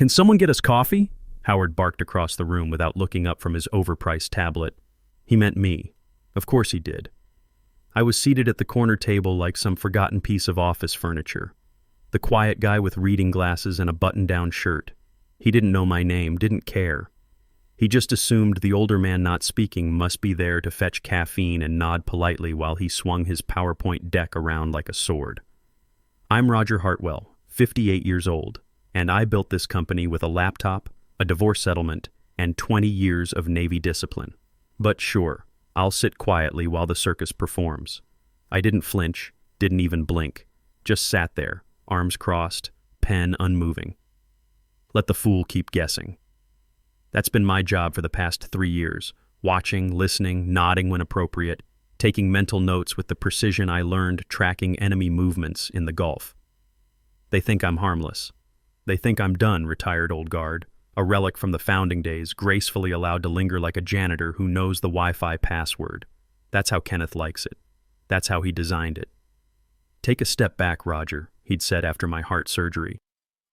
Can someone get us coffee? Howard barked across the room without looking up from his overpriced tablet. He meant me. Of course he did. I was seated at the corner table like some forgotten piece of office furniture. The quiet guy with reading glasses and a button-down shirt. He didn't know my name, didn't care. He just assumed the older man not speaking must be there to fetch caffeine and nod politely while he swung his PowerPoint deck around like a sword. I'm Roger Hartwell, 58 years old, and I built this company with a laptop, a divorce settlement, and 20 years of Navy discipline. But sure, I'll sit quietly while the circus performs. I didn't flinch, didn't even blink, just sat there, arms crossed, pen unmoving. Let the fool keep guessing. That's been my job for the past 3 years, watching, listening, nodding when appropriate, taking mental notes with the precision I learned tracking enemy movements in the Gulf. They think I'm harmless. They think I'm done, retired old guard, a relic from the founding days, gracefully allowed to linger like a janitor who knows the Wi-Fi password. That's how Kenneth likes it. That's how he designed it. Take a step back, Roger, he'd said after my heart surgery.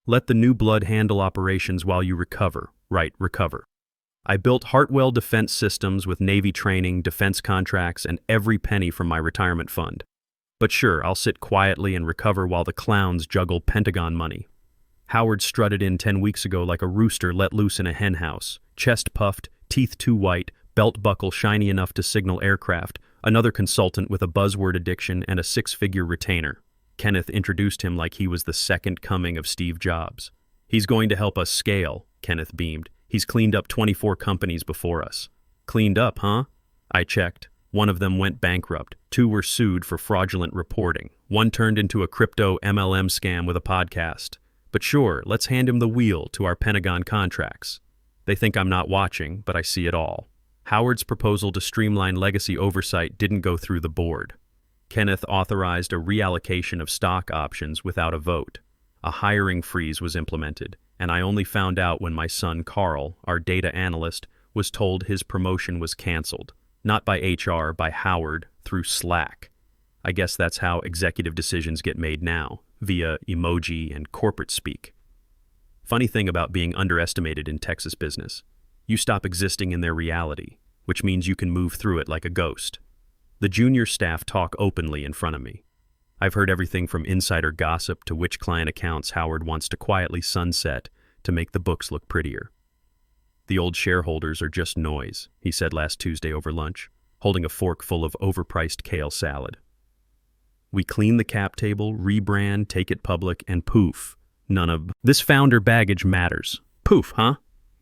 Let the new blood handle operations while you recover. Right, recover. I built Hartwell Defense Systems with Navy training, defense contracts, and every penny from my retirement fund. But sure, I'll sit quietly and recover while the clowns juggle Pentagon money. Howard strutted in 10 weeks ago like a rooster let loose in a henhouse, chest puffed, teeth too white, belt buckle shiny enough to signal aircraft, another consultant with a buzzword addiction and a 6-figure retainer. Kenneth introduced him like he was the second coming of Steve Jobs. He's going to help us scale, Kenneth beamed. He's cleaned up 24 companies before us. Cleaned up, huh? I checked. One of them went bankrupt. 2 were sued for fraudulent reporting. 1 turned into a crypto MLM scam with a podcast. But sure, let's hand him the wheel to our Pentagon contracts. They think I'm not watching, but I see it all. Howard's proposal to streamline legacy oversight didn't go through the board. Kenneth authorized a reallocation of stock options without a vote. A hiring freeze was implemented, and I only found out when my son Carl, our data analyst, was told his promotion was canceled. Not by HR, by Howard, through Slack. I guess that's how executive decisions get made now, via emoji and corporate speak. Funny thing about being underestimated in Texas business. You stop existing in their reality, which means you can move through it like a ghost. The junior staff talk openly in front of me. I've heard everything from insider gossip to which client accounts Howard wants to quietly sunset to make the books look prettier. The old shareholders are just noise, he said last Tuesday over lunch, holding a fork full of overpriced kale salad. We clean the cap table, rebrand, take it public, and poof, none of this founder baggage matters. Poof, huh?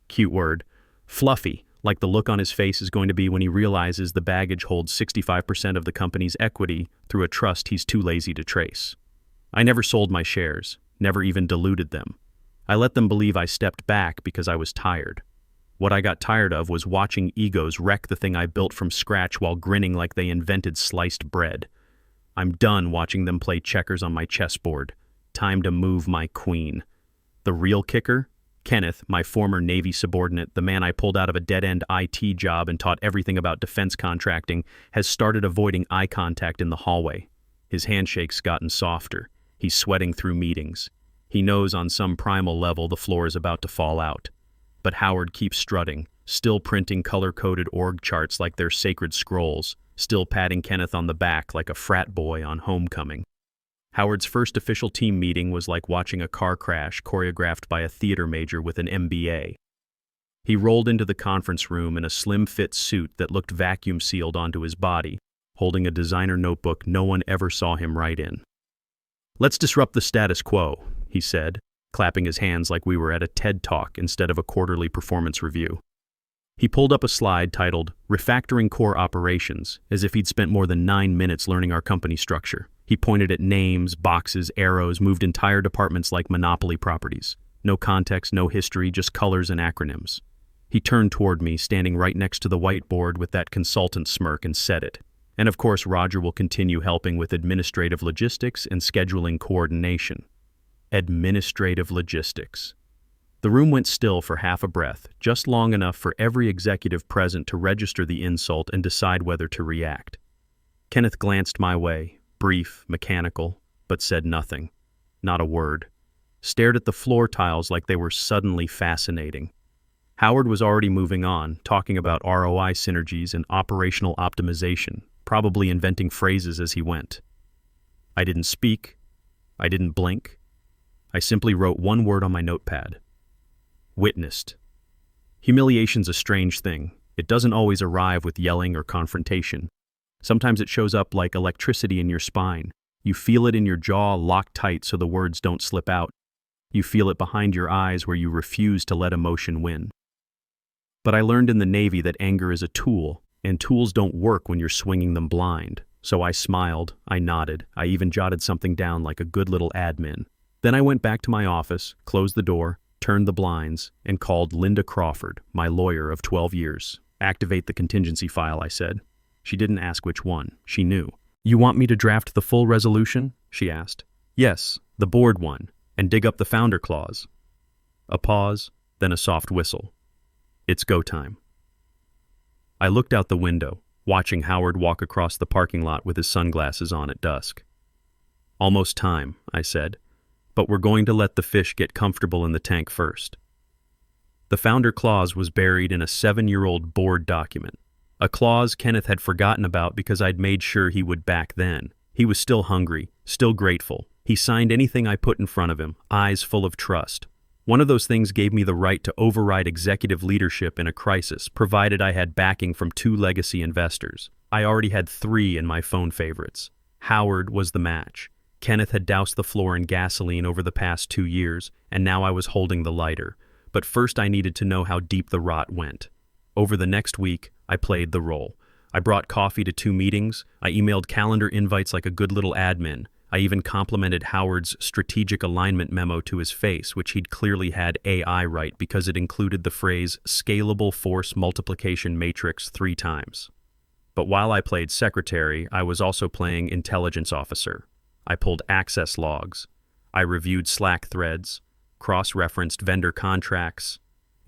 Cute word. Fluffy, like the look on his face is going to be when he realizes the baggage holds 65% of the company's equity through a trust he's too lazy to trace. I never sold my shares, never even diluted them. I let them believe I stepped back because I was tired. What I got tired of was watching egos wreck the thing I built from scratch while grinning like they invented sliced bread. I'm done watching them play checkers on my chessboard. Time to move my queen. The real kicker? Kenneth, my former Navy subordinate, the man I pulled out of a dead-end IT job and taught everything about defense contracting, has started avoiding eye contact in the hallway. His handshake's gotten softer. He's sweating through meetings. He knows on some primal level the floor is about to fall out. But Howard keeps strutting, still printing color-coded org charts like they're sacred scrolls, still patting Kenneth on the back like a frat boy on homecoming. Howard's first official team meeting was like watching a car crash choreographed by a theater major with an MBA. He rolled into the conference room in a slim-fit suit that looked vacuum-sealed onto his body, holding a designer notebook no one ever saw him write in. "Let's disrupt the status quo," he said, clapping his hands like we were at a TED Talk instead of a quarterly performance review. He pulled up a slide titled Refactoring Core Operations, as if he'd spent more than 9 minutes learning our company structure. He pointed at names, boxes, arrows, moved entire departments like Monopoly properties. No context, no history, just colors and acronyms. He turned toward me, standing right next to the whiteboard with that consultant smirk, and said it. And of course, Roger will continue helping with administrative logistics and scheduling coordination. Administrative logistics. The room went still for half a breath, just long enough for every executive present to register the insult and decide whether to react. Kenneth glanced my way, brief, mechanical, but said nothing. Not a word. stared at the floor tiles like they were suddenly fascinating. Howard was already moving on, talking about ROI synergies and operational optimization, probably inventing phrases as he went. I didn't speak. I didn't blink. I simply wrote one word on my notepad. Witnessed. Humiliation's a strange thing. It doesn't always arrive with yelling or confrontation. Sometimes it shows up like electricity in your spine. You feel it in your jaw locked tight so the words don't slip out. You feel it behind your eyes where you refuse to let emotion win. But I learned in the Navy that anger is a tool, and tools don't work when you're swinging them blind. So I smiled, I nodded, I even jotted something down like a good little admin. Then I went back to my office, closed the door, turned the blinds, and called Linda Crawford, my lawyer of 12 years. Activate the contingency file, I said. She didn't ask which one. She knew. You want me to draft the full resolution? She asked. Yes, the board one, and dig up the founder clause. A pause, then a soft whistle. It's go time. I looked out the window, watching Howard walk across the parking lot with his sunglasses on at dusk. Almost time, I said, but we're going to let the fish get comfortable in the tank first. The founder clause was buried in a 7-year-old board document, a clause Kenneth had forgotten about because I'd made sure he would back then. He was still hungry, still grateful. He signed anything I put in front of him, eyes full of trust. One of those things gave me the right to override executive leadership in a crisis, provided I had backing from 2 legacy investors. I already had 3 in my phone favorites. Howard was the match. Kenneth had doused the floor in gasoline over the past 2 years, and now I was holding the lighter. But first I needed to know how deep the rot went. Over the next week, I played the role. I brought coffee to 2 meetings. I emailed calendar invites like a good little admin. I even complimented Howard's strategic alignment memo to his face, which he'd clearly had AI right because it included the phrase scalable force multiplication matrix 3 times. But while I played secretary, I was also playing intelligence officer. I pulled access logs. I reviewed Slack threads, cross-referenced vendor contracts,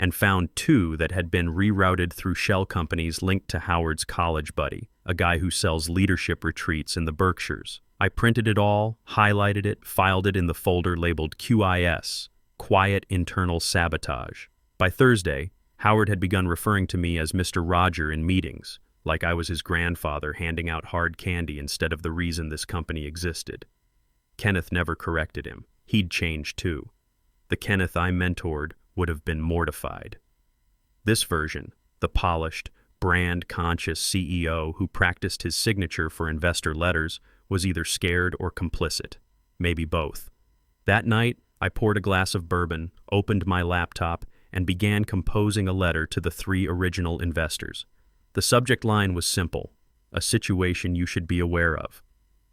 and found 2 that had been rerouted through shell companies linked to Howard's college buddy, a guy who sells leadership retreats in the Berkshires. I printed it all, highlighted it, filed it in the folder labeled QIS, Quiet Internal Sabotage. By Thursday, Howard had begun referring to me as Mr. Roger in meetings, like I was his grandfather handing out hard candy instead of the reason this company existed. Kenneth never corrected him. He'd changed too. The Kenneth I mentored would have been mortified. This version, the polished, brand-conscious CEO who practiced his signature for investor letters, was either scared or complicit, maybe both. That night, I poured a glass of bourbon, opened my laptop, and began composing a letter to the 3 original investors. The subject line was simple, a situation you should be aware of.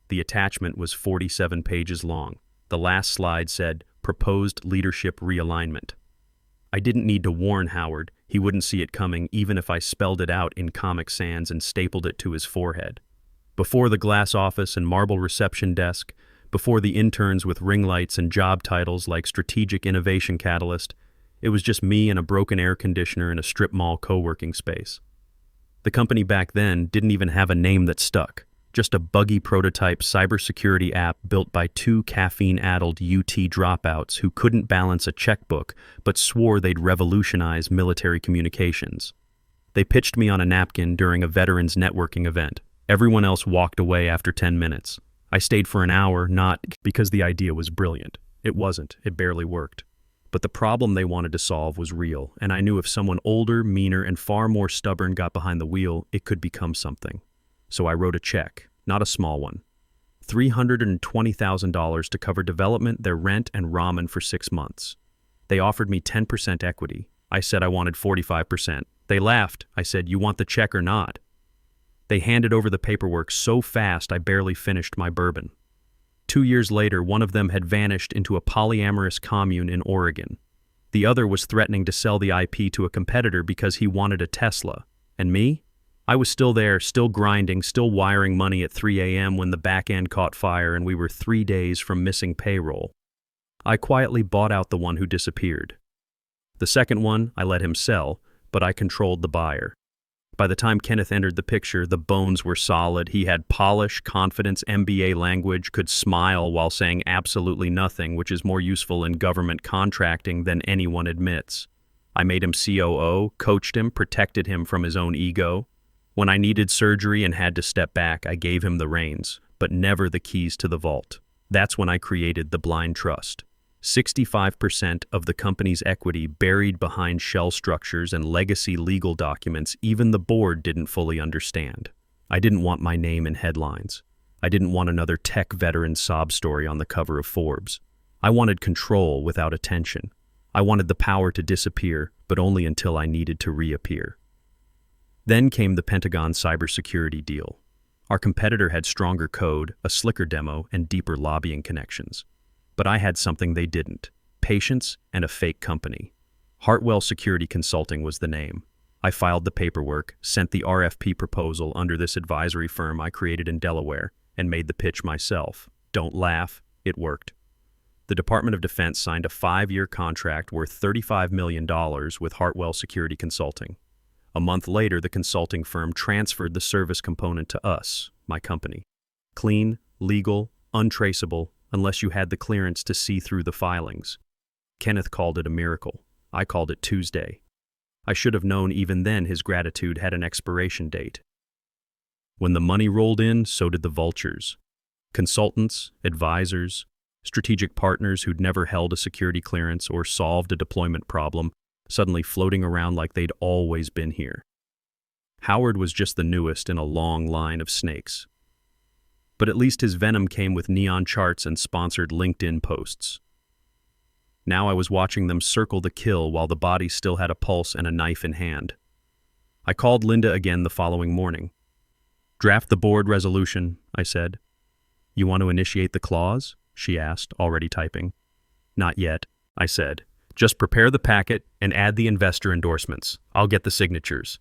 The attachment was 47 pages long. The last slide said, Proposed Leadership Realignment. I didn't need to warn Howard. He wouldn't see it coming even if I spelled it out in Comic Sans and stapled it to his forehead. Before the glass office and marble reception desk, before the interns with ring lights and job titles like Strategic Innovation Catalyst, it was just me and a broken air conditioner in a strip mall co-working space. The company back then didn't even have a name that stuck, just a buggy prototype cybersecurity app built by 2 caffeine-addled UT dropouts who couldn't balance a checkbook but swore they'd revolutionize military communications. They pitched me on a napkin during a veterans networking event. Everyone else walked away after 10 minutes. I stayed for an hour, not because the idea was brilliant. It wasn't. It barely worked. But the problem they wanted to solve was real, and I knew if someone older, meaner, and far more stubborn got behind the wheel, it could become something. So I wrote a check, not a small one. $320,000 to cover development, their rent, and ramen for 6 months. They offered me 10% equity. I said I wanted 45%. They laughed. I said, "You want the check or not?" They handed over the paperwork so fast I barely finished my bourbon. 2 years later, one of them had vanished into a polyamorous commune in Oregon. The other was threatening to sell the IP to a competitor because he wanted a Tesla. And me? I was still there, still grinding, still wiring money at 3 a.m. when the back end caught fire and we were 3 days from missing payroll. I quietly bought out the one who disappeared. The second one, I let him sell, but I controlled the buyer. By the time Kenneth entered the picture, the bones were solid. He had polish, confidence, MBA language, could smile while saying absolutely nothing, which is more useful in government contracting than anyone admits. I made him COO, coached him, protected him from his own ego. When I needed surgery and had to step back, I gave him the reins, but never the keys to the vault. That's when I created the blind trust. 65% of the company's equity buried behind shell structures and legacy legal documents even the board didn't fully understand. I didn't want my name in headlines. I didn't want another tech veteran sob story on the cover of Forbes. I wanted control without attention. I wanted the power to disappear, but only until I needed to reappear. Then came the Pentagon cybersecurity deal. Our competitor had stronger code, a slicker demo, and deeper lobbying connections. But I had something they didn't: patience and a fake company. Hartwell Security Consulting was the name. I filed the paperwork, sent the RFP proposal under this advisory firm I created in Delaware, and made the pitch myself. Don't laugh, it worked. The Department of Defense signed a 5-year contract worth $35 million with Hartwell Security Consulting. A month later, the consulting firm transferred the service component to us, my company. Clean, legal, untraceable, unless you had the clearance to see through the filings. Kenneth called it a miracle. I called it Tuesday. I should have known even then his gratitude had an expiration date. When the money rolled in, so did the vultures. Consultants, advisors, strategic partners who'd never held a security clearance or solved a deployment problem, suddenly floating around like they'd always been here. Howard was just the newest in a long line of snakes. But at least his venom came with neon charts and sponsored LinkedIn posts. Now I was watching them circle the kill while the body still had a pulse and a knife in hand. I called Linda again the following morning. "Draft the board resolution," I said. "You want to initiate the clause?" she asked, already typing. "Not yet," I said. "Just prepare the packet and add the investor endorsements. I'll get the signatures."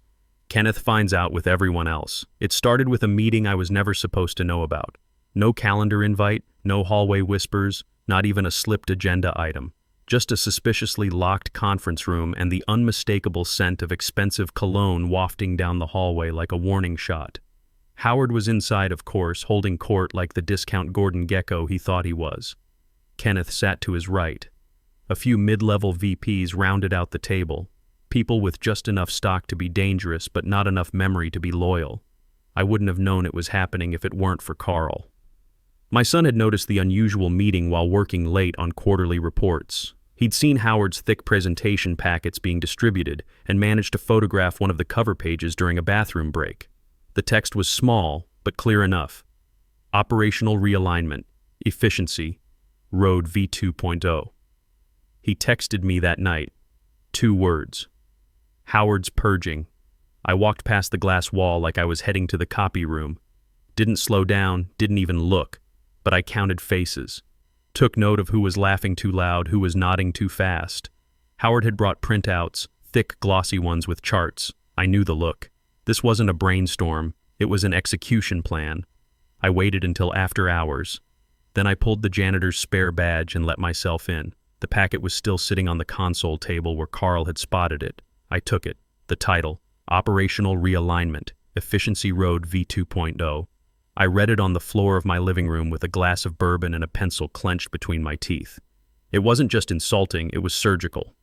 Kenneth finds out with everyone else. It started with a meeting I was never supposed to know about. No calendar invite, no hallway whispers, not even a slipped agenda item. Just a suspiciously locked conference room and the unmistakable scent of expensive cologne wafting down the hallway like a warning shot. Howard was inside, of course, holding court like the discount Gordon Gekko he thought he was. Kenneth sat to his right. A few mid-level VPs rounded out the table. People with just enough stock to be dangerous but not enough memory to be loyal. I wouldn't have known it was happening if it weren't for Carl. My son had noticed the unusual meeting while working late on quarterly reports. He'd seen Howard's thick presentation packets being distributed and managed to photograph one of the cover pages during a bathroom break. The text was small, but clear enough. Operational realignment, efficiency, Road V2.0. He texted me that night. 2 words. Howard's purging. I walked past the glass wall like I was heading to the copy room. Didn't slow down, didn't even look, but I counted faces. Took note of who was laughing too loud, who was nodding too fast. Howard had brought printouts, thick, glossy ones with charts. I knew the look. This wasn't a brainstorm, it was an execution plan. I waited until after hours. Then I pulled the janitor's spare badge and let myself in. The packet was still sitting on the console table where Carl had spotted it. I took it. The title, Operational Realignment, Efficiency Road V2.0. I read it on the floor of my living room with a glass of bourbon and a pencil clenched between my teeth. It wasn't just insulting, it was surgical.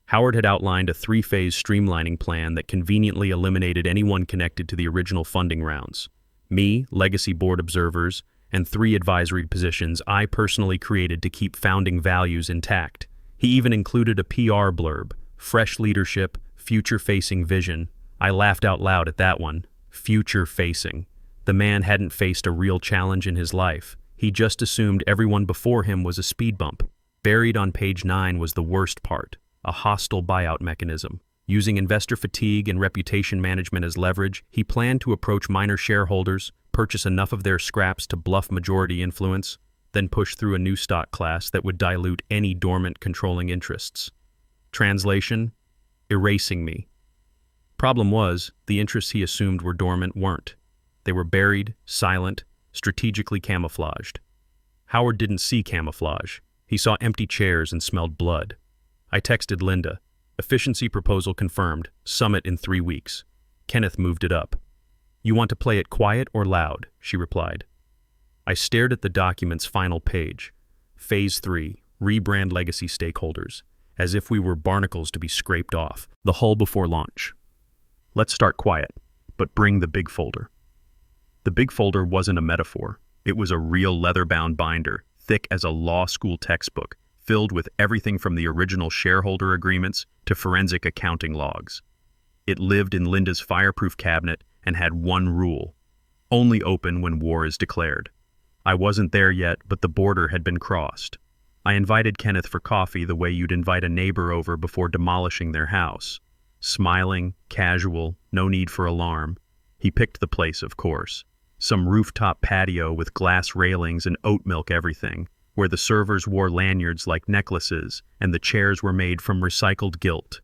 Howard had outlined a 3-phase streamlining plan that conveniently eliminated anyone connected to the original funding rounds. Me, legacy board observers, and 3 advisory positions I personally created to keep founding values intact. He even included a PR blurb, fresh leadership, future-facing vision. I laughed out loud at that one. Future-facing. The man hadn't faced a real challenge in his life. He just assumed everyone before him was a speed bump. Buried on page 9 was the worst part, a hostile buyout mechanism. Using investor fatigue and reputation management as leverage, he planned to approach minor shareholders, purchase enough of their scraps to bluff majority influence, then push through a new stock class that would dilute any dormant controlling interests. Translation: erasing me. Problem was, the interests he assumed were dormant weren't. They were buried, silent, strategically camouflaged. Howard didn't see camouflage. He saw empty chairs and smelled blood. I texted Linda. Efficiency proposal confirmed. Summit in 3 weeks. Kenneth moved it up. "You want to play it quiet or loud?" she replied. I stared at the document's final page. Phase 3, rebrand legacy stakeholders, as if we were barnacles to be scraped off, the hull before launch. "Let's start quiet, but bring the big folder." The big folder wasn't a metaphor. It was a real leather-bound binder, thick as a law school textbook, filled with everything from the original shareholder agreements to forensic accounting logs. It lived in Linda's fireproof cabinet and had one rule: only open when war is declared. I wasn't there yet, but the border had been crossed. I invited Kenneth for coffee the way you'd invite a neighbor over before demolishing their house. Smiling, casual, no need for alarm. He picked the place, of course. Some rooftop patio with glass railings and oat milk everything, where the servers wore lanyards like necklaces and the chairs were made from recycled gilt.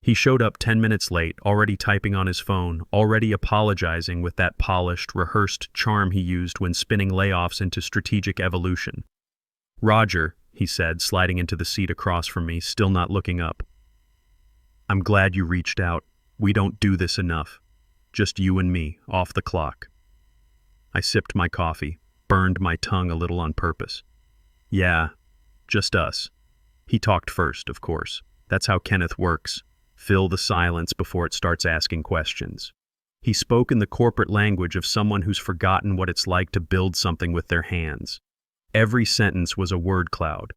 He showed up 10 minutes late, already typing on his phone, already apologizing with that polished, rehearsed charm he used when spinning layoffs into strategic evolution. "Roger," he said, sliding into the seat across from me, still not looking up. "I'm glad you reached out. We don't do this enough. Just you and me, off the clock." I sipped my coffee, burned my tongue a little on purpose. "Yeah, just us." He talked first, of course. That's how Kenneth works. Fill the silence before it starts asking questions. He spoke in the corporate language of someone who's forgotten what it's like to build something with their hands. Every sentence was a word cloud.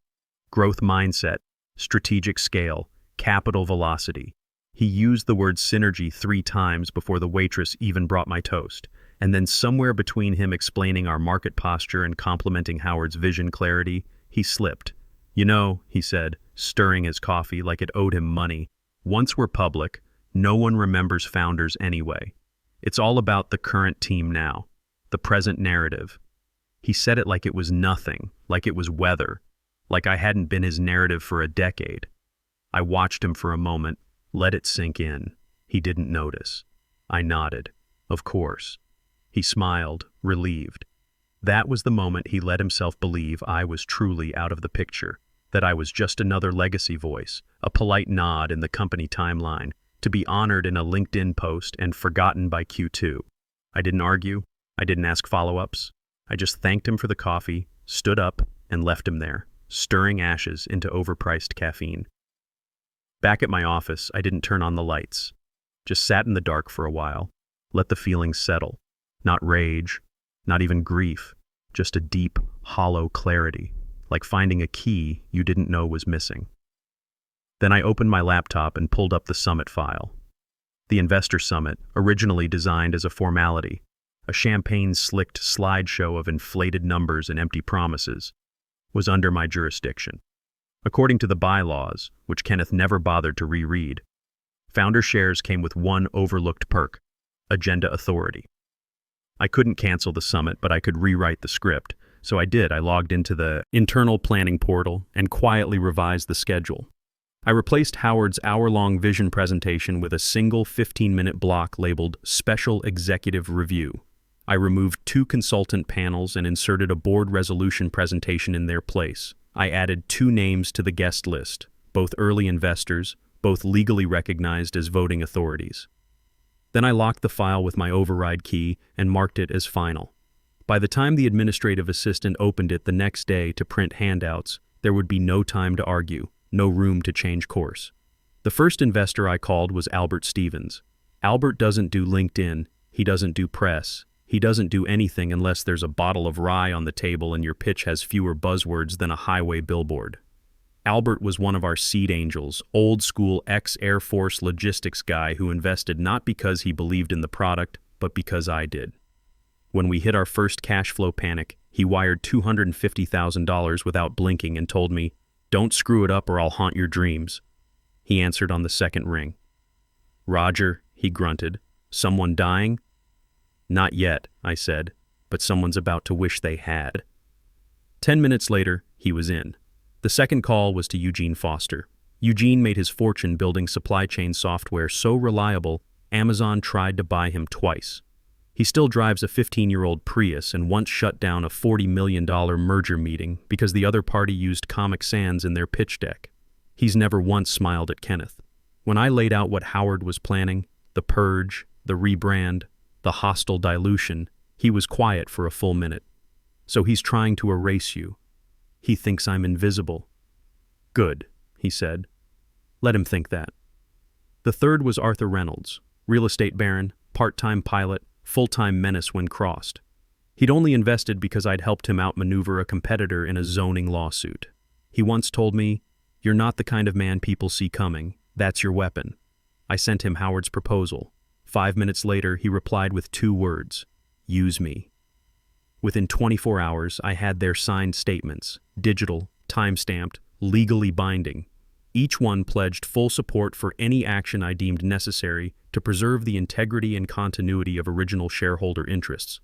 Growth mindset, strategic scale, capital velocity. He used the word synergy 3 times before the waitress even brought my toast, and then somewhere between him explaining our market posture and complimenting Howard's vision clarity, he slipped. "You know," he said, stirring his coffee like it owed him money, "once we're public, no one remembers founders anyway. It's all about the current team now, the present narrative." He said it like it was nothing, like it was weather, like I hadn't been his narrative for a decade. I watched him for a moment, let it sink in. He didn't notice. I nodded. Of course. He smiled, relieved. That was the moment he let himself believe I was truly out of the picture, that I was just another legacy voice, a polite nod in the company timeline, to be honored in a LinkedIn post and forgotten by Q2. I didn't argue. I didn't ask follow-ups. I just thanked him for the coffee, stood up, and left him there, stirring ashes into overpriced caffeine. Back at my office, I didn't turn on the lights. Just sat in the dark for a while, let the feelings settle. Not rage, not even grief, just a deep, hollow clarity, like finding a key you didn't know was missing. Then I opened my laptop and pulled up the summit file. The Investor Summit, originally designed as a formality, a champagne-slicked slideshow of inflated numbers and empty promises, was under my jurisdiction. According to the bylaws, which Kenneth never bothered to reread, founder shares came with one overlooked perk: agenda authority. I couldn't cancel the summit, but I could rewrite the script, so I did. I logged into the internal planning portal and quietly revised the schedule. I replaced Howard's hour-long vision presentation with a single 15-minute block labeled Special Executive Review. I removed 2 consultant panels and inserted a board resolution presentation in their place. I added 2 names to the guest list, both early investors, both legally recognized as voting authorities. Then I locked the file with my override key and marked it as final. By the time the administrative assistant opened it the next day to print handouts, there would be no time to argue, no room to change course. The first investor I called was Albert Stevens. Albert doesn't do LinkedIn, he doesn't do press, he doesn't do anything unless there's a bottle of rye on the table and your pitch has fewer buzzwords than a highway billboard. Albert was one of our seed angels, old-school ex-Air Force logistics guy who invested not because he believed in the product, but because I did. When we hit our first cash flow panic, he wired $250,000 without blinking and told me, "Don't screw it up or I'll haunt your dreams." He answered on the second ring. "Roger," he grunted. "Someone dying?" "Not yet," I said, "but someone's about to wish they had." 10 minutes later, he was in. The second call was to Eugene Foster. Eugene made his fortune building supply chain software so reliable, Amazon tried to buy him twice. He still drives a 15-year-old Prius and once shut down a $40 million merger meeting because the other party used Comic Sans in their pitch deck. He's never once smiled at Kenneth. When I laid out what Howard was planning, the purge, the rebrand, the hostile dilution, he was quiet for a full minute. So he's trying to erase you. He thinks I'm invisible. Good, he said. Let him think that. The third was Arthur Reynolds, real estate baron, part-time pilot, full-time menace when crossed. He'd only invested because I'd helped him outmaneuver a competitor in a zoning lawsuit. He once told me, "You're not the kind of man people see coming. That's your weapon." I sent him Howard's proposal. 5 minutes later, he replied with 2 words, "Use me." Within 24 hours, I had their signed statements, digital, time-stamped, legally binding. Each one pledged full support for any action I deemed necessary to preserve the integrity and continuity of original shareholder interests.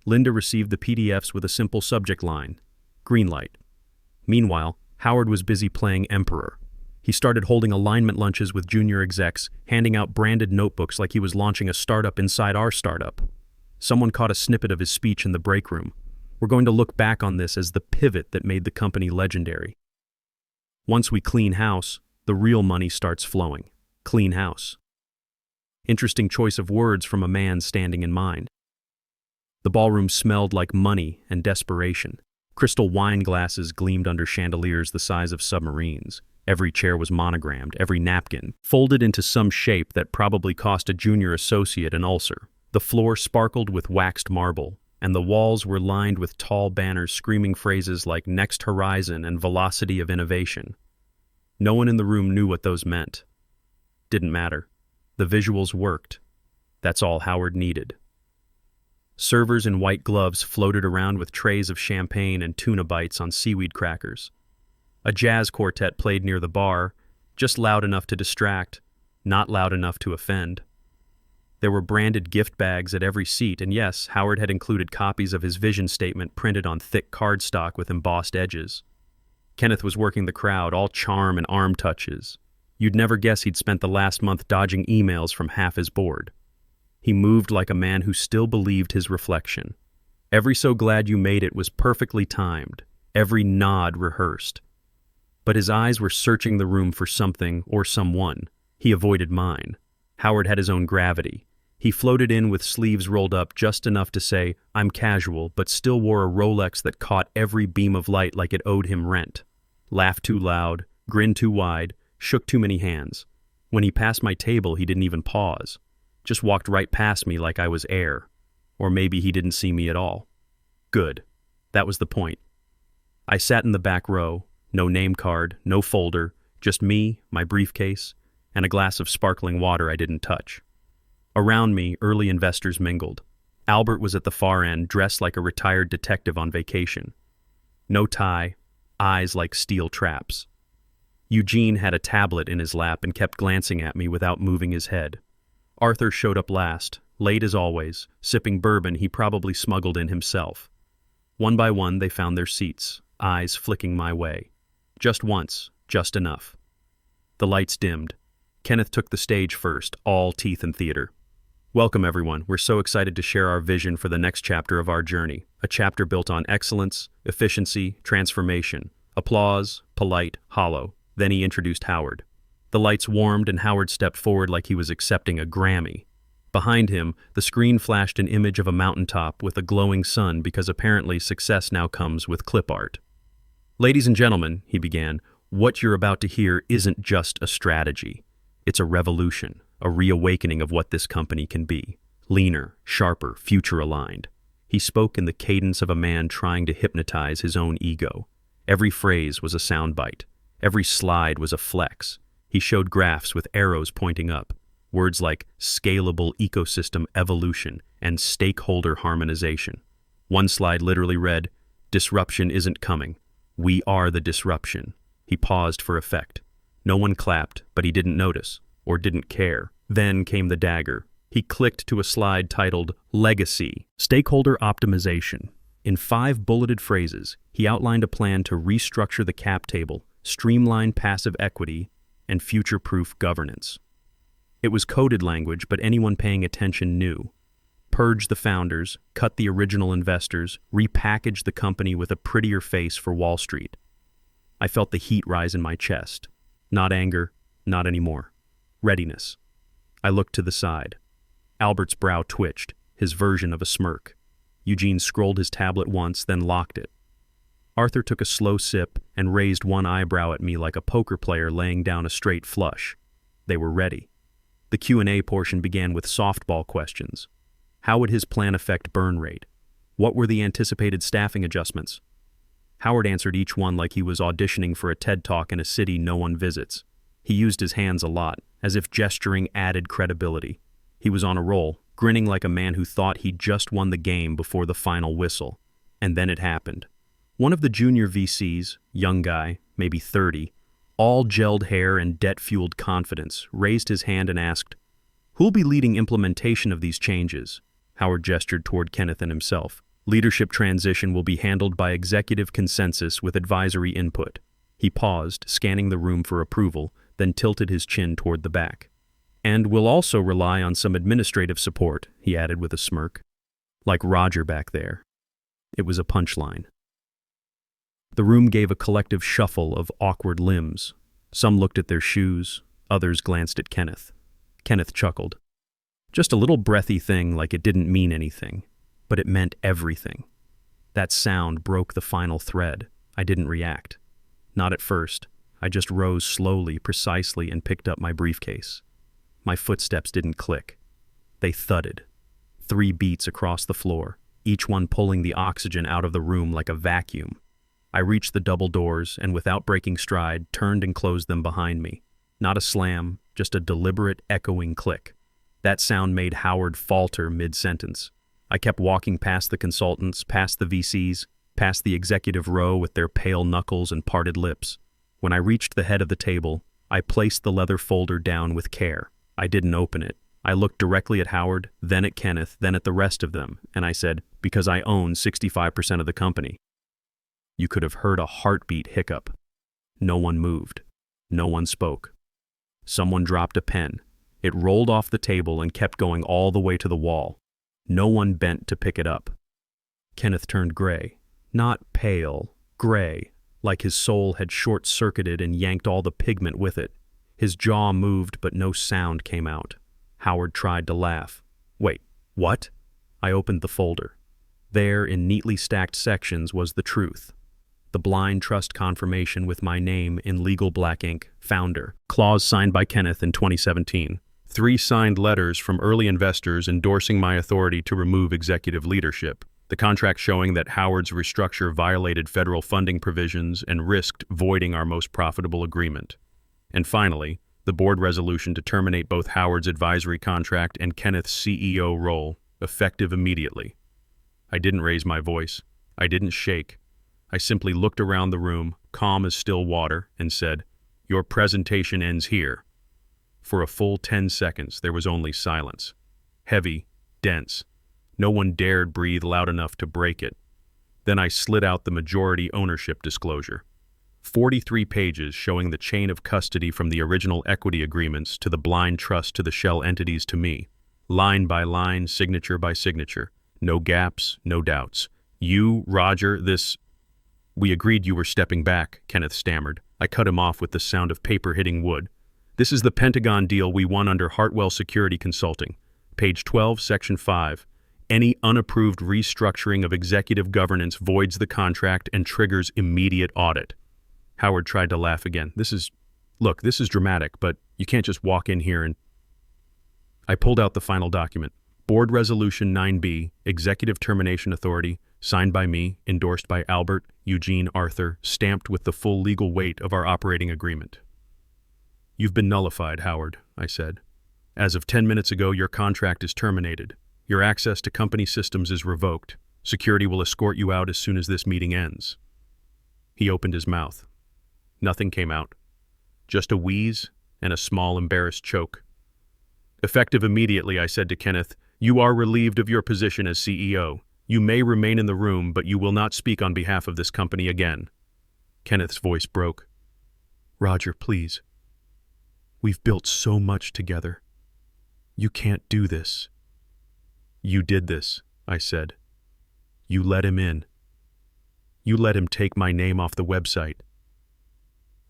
Linda received the PDFs with a simple subject line, green light. Meanwhile, Howard was busy playing emperor. He started holding alignment lunches with junior execs, handing out branded notebooks like he was launching a startup inside our startup. Someone caught a snippet of his speech in the break room. We're going to look back on this as the pivot that made the company legendary. Once we clean house, the real money starts flowing. Clean house. Interesting choice of words from a man standing in mind. The ballroom smelled like money and desperation. Crystal wine glasses gleamed under chandeliers the size of submarines. Every chair was monogrammed, every napkin folded into some shape that probably cost a junior associate an ulcer. The floor sparkled with waxed marble, and the walls were lined with tall banners screaming phrases like "Next Horizon" and "Velocity of Innovation." No one in the room knew what those meant. Didn't matter. The visuals worked. That's all Howard needed. Servers in white gloves floated around with trays of champagne and tuna bites on seaweed crackers. A jazz quartet played near the bar, just loud enough to distract, not loud enough to offend. There were branded gift bags at every seat, and yes, Howard had included copies of his vision statement printed on thick cardstock with embossed edges. Kenneth was working the crowd, all charm and arm touches. You'd never guess he'd spent the last month dodging emails from half his board. He moved like a man who still believed his reflection. Every "so glad you made it" was perfectly timed, every nod rehearsed. But his eyes were searching the room for something or someone. He avoided mine. Howard had his own gravity. He floated in with sleeves rolled up just enough to say, "I'm casual," but still wore a Rolex that caught every beam of light like it owed him rent. Laughed too loud, grinned too wide, shook too many hands. When he passed my table, he didn't even pause. Just walked right past me like I was air. Or maybe he didn't see me at all. Good. That was the point. I sat in the back row, no name card, no folder, just me, my briefcase, and a glass of sparkling water I didn't touch. Around me, early investors mingled. Albert was at the far end, dressed like a retired detective on vacation. No tie, eyes like steel traps. Eugene had a tablet in his lap and kept glancing at me without moving his head. Arthur showed up last, late as always, sipping bourbon he probably smuggled in himself. One by one, they found their seats, eyes flicking my way. Just once, just enough. The lights dimmed. Kenneth took the stage first, all teeth and theater. Welcome, everyone. We're so excited to share our vision for the next chapter of our journey, a chapter built on excellence, efficiency, transformation. Applause, polite, hollow. Then he introduced Howard. The lights warmed and Howard stepped forward like he was accepting a Grammy. Behind him, the screen flashed an image of a mountaintop with a glowing sun because apparently success now comes with clip art. "Ladies and gentlemen," he began, "what you're about to hear isn't just a strategy. It's a revolution, a reawakening of what this company can be. Leaner, sharper, future-aligned." He spoke in the cadence of a man trying to hypnotize his own ego. Every phrase was a soundbite. Every slide was a flex. He showed graphs with arrows pointing up. Words like scalable ecosystem evolution and stakeholder harmonization. One slide literally read, "Disruption isn't coming. We are the disruption." He paused for effect. No one clapped, but he didn't notice, or didn't care. Then came the dagger. He clicked to a slide titled Legacy, Stakeholder Optimization. In 5 bulleted phrases, he outlined a plan to restructure the cap table, streamline passive equity, and future-proof governance. It was coded language, but anyone paying attention knew. Purge the founders, cut the original investors, repackage the company with a prettier face for Wall Street. I felt the heat rise in my chest. Not anger, not anymore. Readiness. I looked to the side. Albert's brow twitched, his version of a smirk. Eugene scrolled his tablet once, then locked it. Arthur took a slow sip and raised one eyebrow at me like a poker player laying down a straight flush. They were ready. The Q&A portion began with softball questions. How would his plan affect burn rate? What were the anticipated staffing adjustments? Howard answered each one like he was auditioning for a TED Talk in a city no one visits. He used his hands a lot, as if gesturing added credibility. He was on a roll, grinning like a man who thought he'd just won the game before the final whistle. And then it happened. One of the junior VCs, young guy, maybe 30, all gelled hair and debt-fueled confidence, raised his hand and asked, "Who'll be leading implementation of these changes?" Howard gestured toward Kenneth and himself. "Leadership transition will be handled by executive consensus with advisory input." He paused, scanning the room for approval, then tilted his chin toward the back. "And we'll also rely on some administrative support," he added with a smirk. "Like Roger back there." It was a punchline. The room gave a collective shuffle of awkward limbs. Some looked at their shoes, others glanced at Kenneth. Kenneth chuckled. Just a little breathy thing like it didn't mean anything, but it meant everything. That sound broke the final thread. I didn't react. Not at first. I just rose slowly, precisely, and picked up my briefcase. My footsteps didn't click. They thudded. 3 beats across the floor, each one pulling the oxygen out of the room like a vacuum. I reached the double doors and, without breaking stride, turned and closed them behind me. Not a slam, just a deliberate, echoing click. That sound made Howard falter mid-sentence. I kept walking past the consultants, past the VCs, past the executive row with their pale knuckles and parted lips. When I reached the head of the table, I placed the leather folder down with care. I didn't open it. I looked directly at Howard, then at Kenneth, then at the rest of them, and I said, "Because I own 65% of the company." You could have heard a heartbeat hiccup. No one moved. No one spoke. Someone dropped a pen. It rolled off the table and kept going all the way to the wall. No one bent to pick it up. Kenneth turned gray. Not pale, gray, like his soul had short-circuited and yanked all the pigment with it. His jaw moved, but no sound came out. Howard tried to laugh. "Wait, what?" I opened the folder. There, in neatly stacked sections, was the truth. The blind trust confirmation with my name in legal black ink, founder. Clause signed by Kenneth in 2017. 3 signed letters from early investors endorsing my authority to remove executive leadership. The contract showing that Howard's restructure violated federal funding provisions and risked voiding our most profitable agreement. And finally, the board resolution to terminate both Howard's advisory contract and Kenneth's CEO role, effective immediately. I didn't raise my voice. I didn't shake. I simply looked around the room, calm as still water, and said, "Your presentation ends here." For a full 10 seconds, there was only silence. Heavy, dense. No one dared breathe loud enough to break it. Then I slid out the majority ownership disclosure. 43 pages showing the chain of custody from the original equity agreements to the blind trust to the shell entities to me. Line by line, signature by signature. No gaps, no doubts. "You, Roger, this..." "We agreed you were stepping back," Kenneth stammered. I cut him off with the sound of paper hitting wood. "This is the Pentagon deal we won under Hartwell Security Consulting. Page 12, Section 5. Any unapproved restructuring of executive governance voids the contract and triggers immediate audit." Howard tried to laugh again. This is dramatic, but you can't just walk in here and... I pulled out the final document. Board Resolution 9B, Executive Termination Authority, signed by me, endorsed by Albert, Eugene, Arthur, stamped with the full legal weight of our operating agreement. "You've been nullified, Howard," I said. "As of 10 minutes ago, your contract is terminated. Your access to company systems is revoked. Security will escort you out as soon as this meeting ends." He opened his mouth. Nothing came out. Just a wheeze and a small, embarrassed choke. "Effective immediately," I said to Kenneth, "you are relieved of your position as CEO. You may remain in the room, but you will not speak on behalf of this company again." Kenneth's voice broke. "Roger, please. We've built so much together. You can't do this." "You did this," I said. "You let him in. You let him take my name off the website.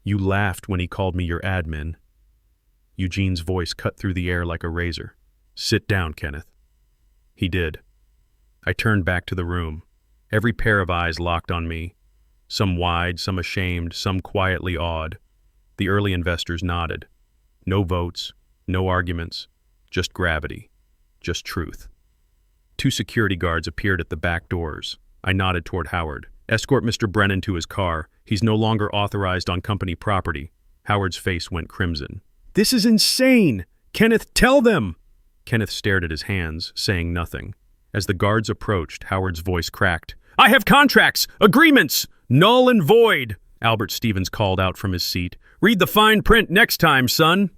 You laughed when he called me your admin." Eugene's voice cut through the air like a razor. "Sit down, Kenneth." He did. I turned back to the room. Every pair of eyes locked on me. Some wide, some ashamed, some quietly awed. The early investors nodded. No votes, no arguments, just gravity, just truth. 2 security guards appeared at the back doors. I nodded toward Howard. "Escort Mr. Brennan to his car. He's no longer authorized on company property." Howard's face went crimson. "This is insane! Kenneth, tell them!" Kenneth stared at his hands, saying nothing. As the guards approached, Howard's voice cracked. "I have contracts! Agreements! Null and void!" Albert Stevens called out from his seat. "Read the fine print next time, son!"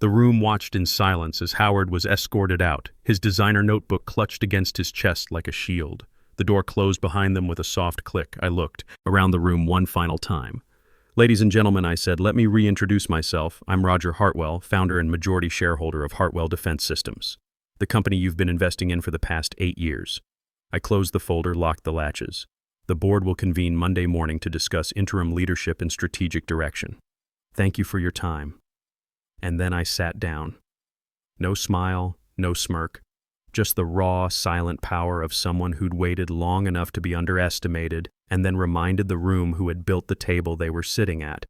The room watched in silence as Howard was escorted out, his designer notebook clutched against his chest like a shield. The door closed behind them with a soft click. I looked around the room one final time. "Ladies and gentlemen," I said, "let me reintroduce myself. I'm Roger Hartwell, founder and majority shareholder of Hartwell Defense Systems, the company you've been investing in for the past 8 years. I closed the folder, locked the latches. The board will convene Monday morning to discuss interim leadership and strategic direction. Thank you for your time." And then I sat down. No smile, no smirk, just the raw, silent power of someone who'd waited long enough to be underestimated and then reminded the room who had built the table they were sitting at